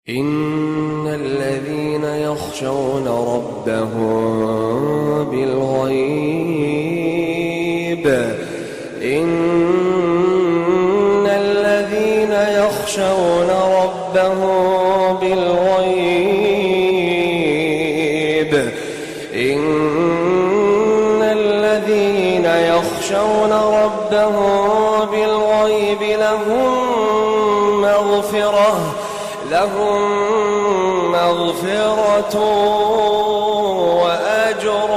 إن الذين يخشون ربهم بالغيب إن الذين يخشون ربهم بالغيب إن الذين يخشون ربهم بالغيب لهم مغفرة وأجر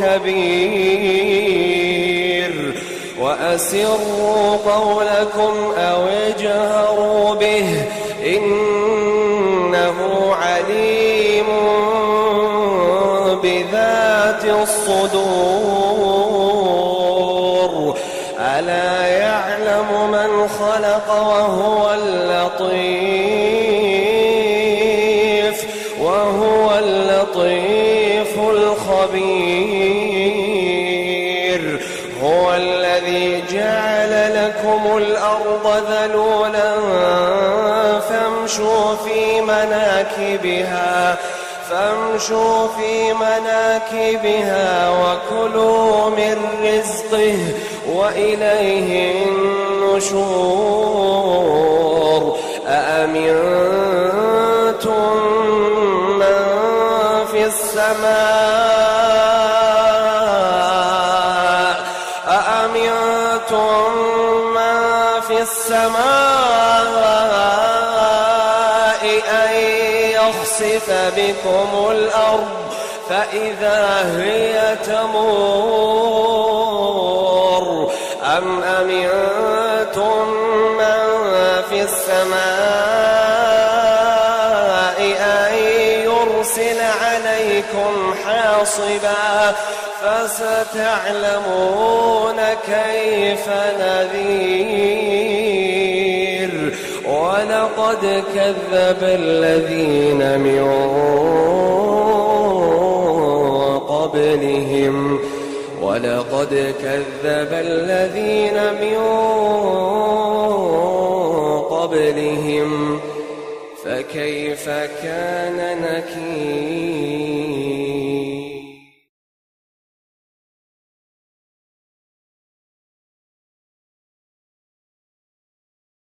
كبير وأسروا قولكم أو اجهروا به إنه عليم بذات الصدور ألا يعلم من خلق وهو اللطيف الخبير هو الذي جعل لكم الأرض ذلولا فامشوا في مناكبها وكلوا من رزقه وإليه النشور أأمنتم من في السماء أن يخسف بكم الأرض فإذا هي تمور أم أمنتم من في السماء أن يرسل عليكم حاصبا فستعلمون كيف نذير ولقد كذب الذين من قبلهم فكيف كان نكير.